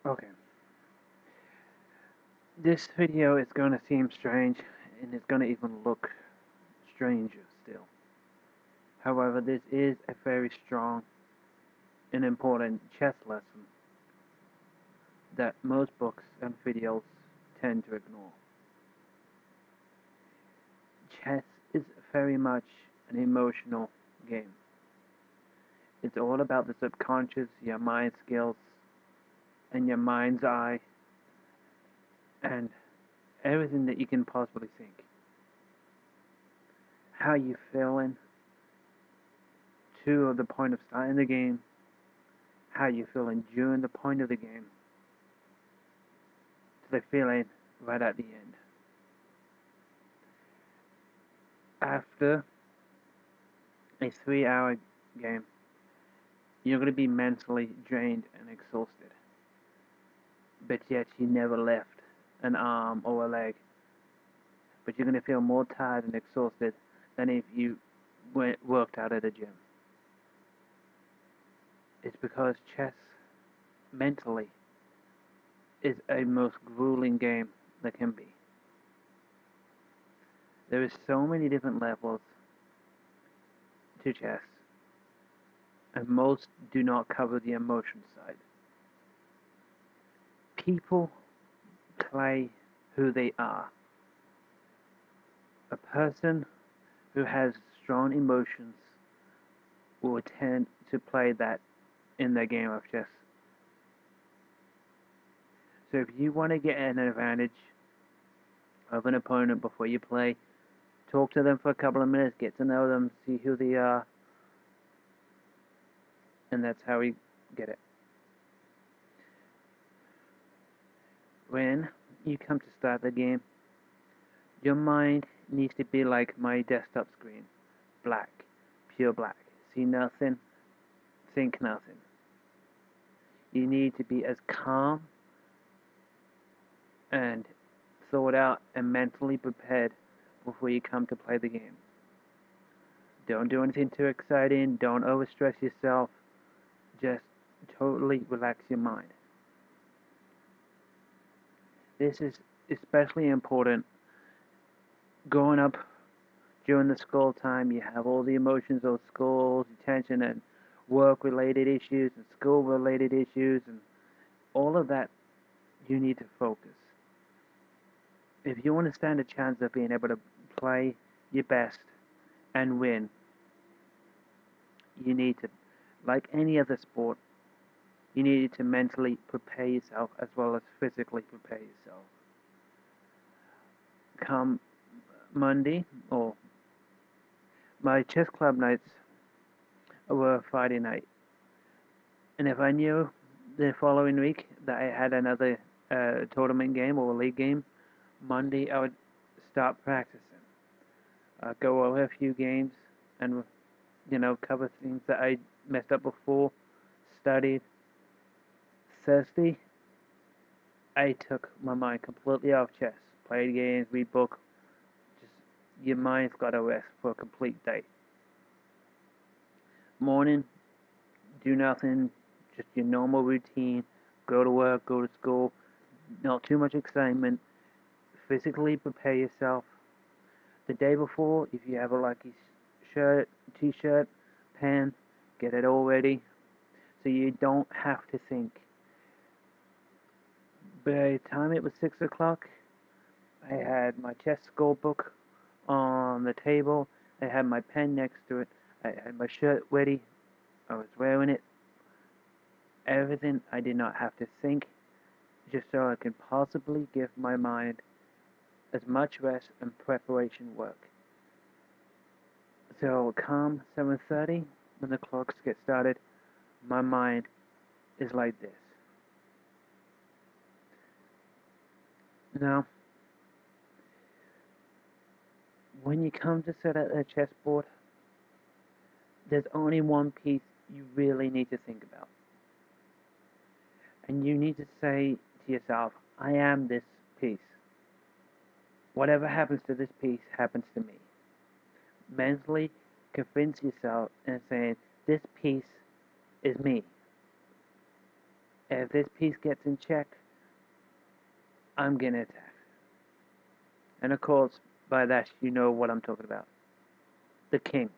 Okay, this video is going to seem strange, and it's going to even look stranger still. However, this is a very strong and important chess lesson that most books and videos tend to ignore. Chess is very much an emotional game. It's all about the subconscious, your mind skills, and your mind's eye, and everything that you can possibly think. How you feeling to the point of starting the game, how you feeling during the point of the game, to the feeling right at the end. After a 3 hour game, you're going to be mentally drained and exhausted, but yet you never left an arm or a leg. But you're going to feel more tired and exhausted than if you worked out at a gym. It's because chess, mentally, is a most grueling game that can be. There is so many different levels to chess, and most do not cover the emotion side. People play who they are. A person who has strong emotions will tend to play that in their game of chess. So if you want to get an advantage of an opponent before you play, talk to them for a couple of minutes, get to know them, see who they are, and that's how we get it. When you come to start the game, your mind needs to be like my desktop screen, black, pure black. See nothing, think nothing. You need to be as calm and thought out and mentally prepared before you come to play the game. Don't do anything too exciting, don't overstress yourself, just totally relax your mind. This is especially important growing up during the school time. You have all the emotions of school, tension, and work related issues, and school related issues, and all of that. You need to focus. If you want to stand a chance of being able to play your best and win, you need to, like any other sport, you need to mentally prepare yourself as well as physically prepare yourself. Come Monday, or my chess club nights were Friday night, and if I knew the following week that I had another tournament game or a league game, Monday I would start practicing, go over a few games, and cover things that I messed up before, studied. Thursday, I took my mind completely off chess, played games, read book. Just your mind's got to rest for a complete day. Morning, do nothing, just your normal routine. Go to work, go to school. Not too much excitement. Physically prepare yourself. The day before, if you have a lucky shirt, t-shirt, pen, get it all ready so you don't have to think. By the time it was 6 o'clock, I had my chess scorebook on the table. I had my pen next to it. I had my shirt ready. I was wearing it. Everything I did not have to think, just so I could possibly give my mind as much rest and preparation work. So come 7:30, when the clocks get started, my mind is like this. Now, when you come to set up a chessboard, there's only one piece you really need to think about. And you need to say to yourself, I am this piece. Whatever happens to this piece happens to me. Mentally convince yourself and saying, this piece is me. If this piece gets in check, I'm getting attacked. And of course, by that you know what I'm talking about. The king.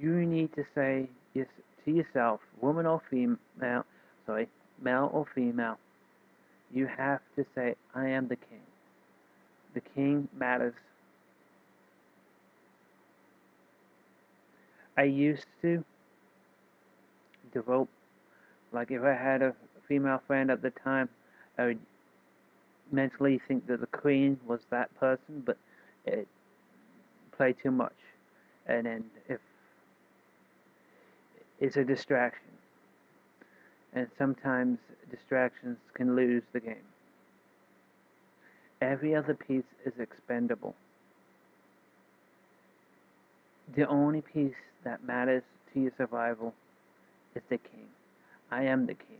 You need to say yes to yourself, woman or female, male or female, you have to say, I am the king. The king matters. I used to devote, like if I had a female friend at the time, I would mentally think that the queen was that person, but it played too much. And then if it's a distraction, and sometimes distractions can lose the game. Every other piece is expendable. The only piece that matters to your survival is the king. I am the king.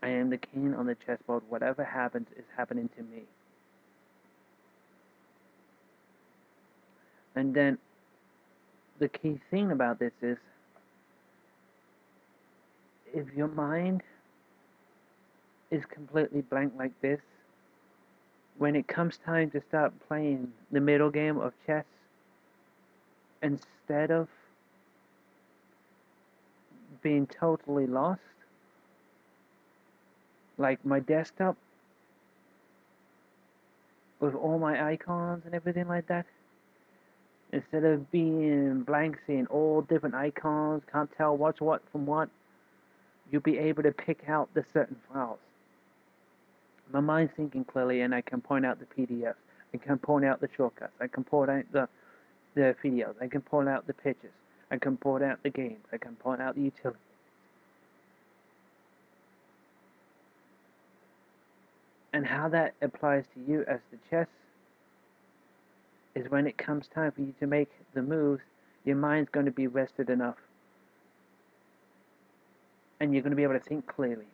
I am the king on the chessboard. Whatever happens is happening to me. And then the key thing about this is if your mind is completely blank like this, when it comes time to start playing the middle game of chess, instead of being totally lost, like my desktop with all my icons and everything like that, instead of being blank, seeing all different icons, can't tell what's what from what, you'll be able to pick out the certain files. My mind's thinking clearly, and I can point out the PDFs. I can point out the shortcuts. I can point out the videos. I can point out the pictures. I can point out the games. I can point out the utility. And how that applies to you as the chess is when it comes time for you to make the moves, your mind's going to be rested enough. And you're going to be able to think clearly.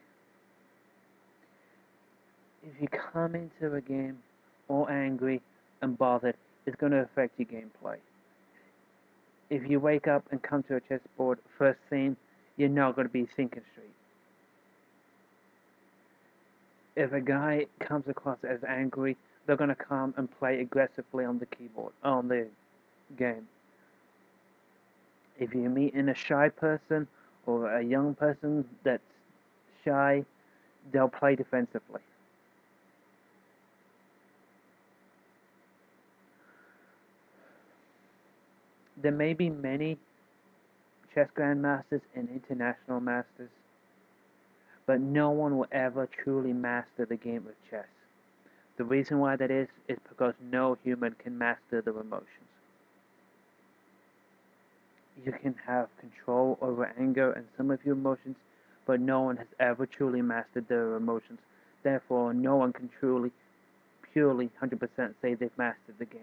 If you come into a game all angry and bothered, it's going to affect your gameplay. If you wake up and come to a chessboard first thing, you're not going to be thinking straight. If a guy comes across as angry, they're going to come and play aggressively on the keyboard, on the game. If you meet in a shy person or a young person that's shy, they'll play defensively. There may be many chess grandmasters and international masters, but no one will ever truly master the game of chess. The reason why that is because no human can master their emotions. You can have control over anger and some of your emotions, but no one has ever truly mastered their emotions. Therefore, no one can truly, purely, 100% say they've mastered the game.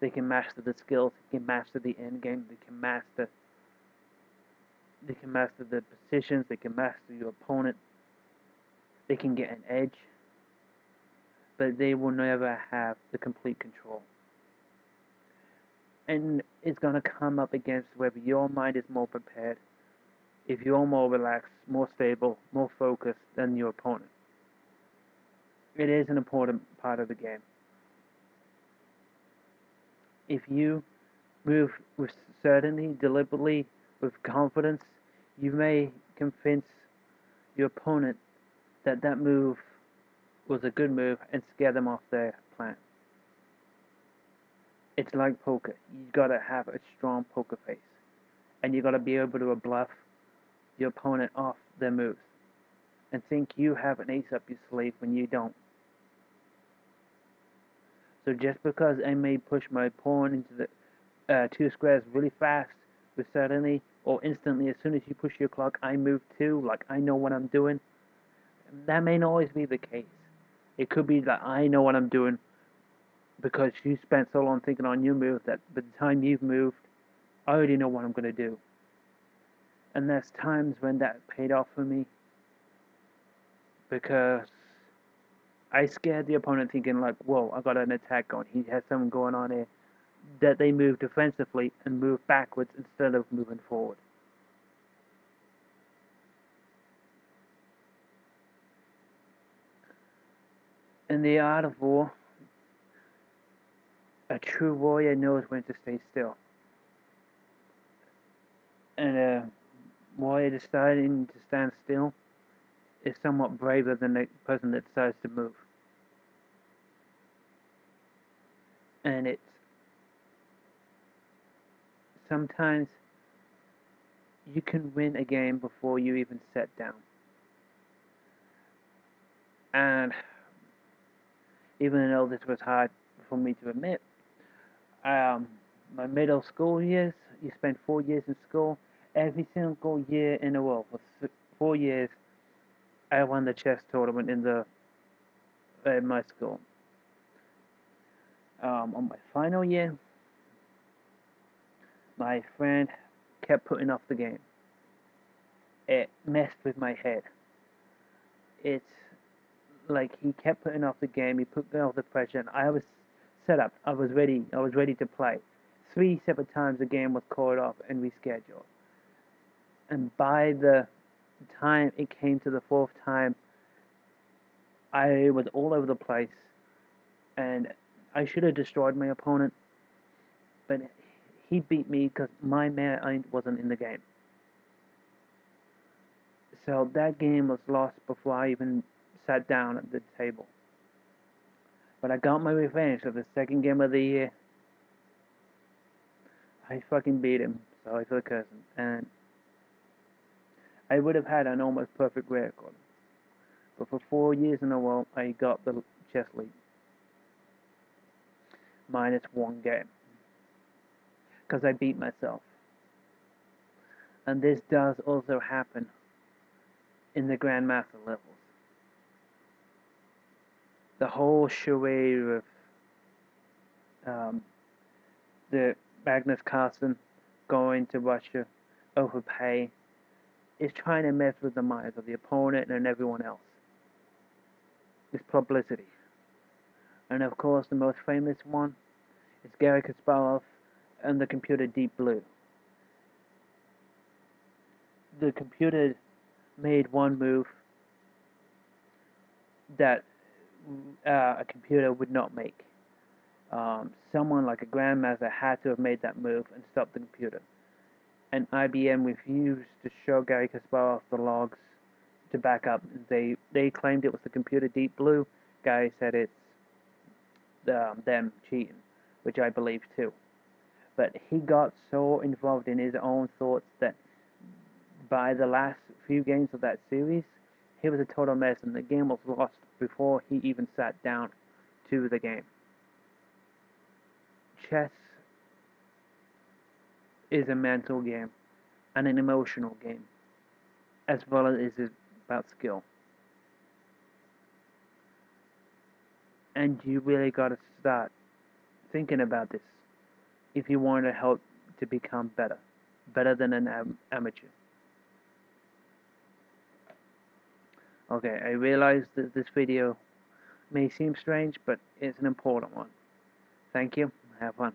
They can master the skills, they can master the end game, they can master the positions, they can master your opponent, they can get an edge, but they will never have the complete control. And it's going to come up against whether your mind is more prepared, if you're more relaxed, more stable, more focused than your opponent. It is an important part of the game. If you move with certainty, deliberately, with confidence, you may convince your opponent that that move was a good move and scare them off their plan. It's like poker. You gotta have a strong poker face, and you gotta be able to bluff your opponent off their moves, and think you have an ace up your sleeve when you don't. So just because I may push my pawn into the 2 squares really fast, with certainty, or instantly, as soon as you push your clock, I move 2, like I know what I'm doing, that may not always be the case. It could be that I know what I'm doing because you spent so long thinking on your move that by the time you've moved, I already know what I'm going to do. And there's times when that paid off for me because I scared the opponent thinking like, whoa, I got an attack going. He has something going on here. that they move defensively and move backwards instead of moving forward. In the art of war, a true warrior knows when to stay still. And a warrior deciding to stand still is somewhat braver than the person that decides to move. And it's sometimes you can win a game before you even sit down. And even though this was hard for me to admit, my middle school years, you spend 4 years in school. Every single year in a row, for 4 years, I won the chess tournament in my school. On my final year, my friend kept putting off the game. It messed with my head. It's like he kept putting off the game. He put off the pressure, and I was set up. I was ready. I was ready to play. 3 separate times the game was called off and rescheduled. And by the time it came to the 4th time, I was all over the place, and I should have destroyed my opponent, but he beat me because my mind wasn't in the game. So that game was lost before I even sat down at the table. But I got my revenge. So the second game of the year, I fucking beat him. Sorry for the cursing. And I would have had an almost perfect record. But for 4 years in a row, I got the chess league. Minus 1 game. Because I beat myself. And this does also happen in the Grandmaster levels. The whole charade of the Magnus Carlsen going to Russia overpay is trying to mess with the minds of the opponent and everyone else. It's publicity. And of course, the most famous one is Garry Kasparov and the computer Deep Blue. The computer made one move that a computer would not make. Someone like a grandmaster had to have made that move and stopped the computer. And IBM refused to show Garry Kasparov the logs to back up. They claimed it was the computer Deep Blue. Garry said it's them cheating, which I believe too. But he got so involved in his own thoughts that by the last few games of that series, he was a total mess, and the game was lost before he even sat down to the game. Chess is a mental game and an emotional game, as well as it is about skill. And you really gotta start thinking about this if you want to help to become better than an amateur. Okay, I realize that this video may seem strange, but it's an important one. Thank you. Have fun.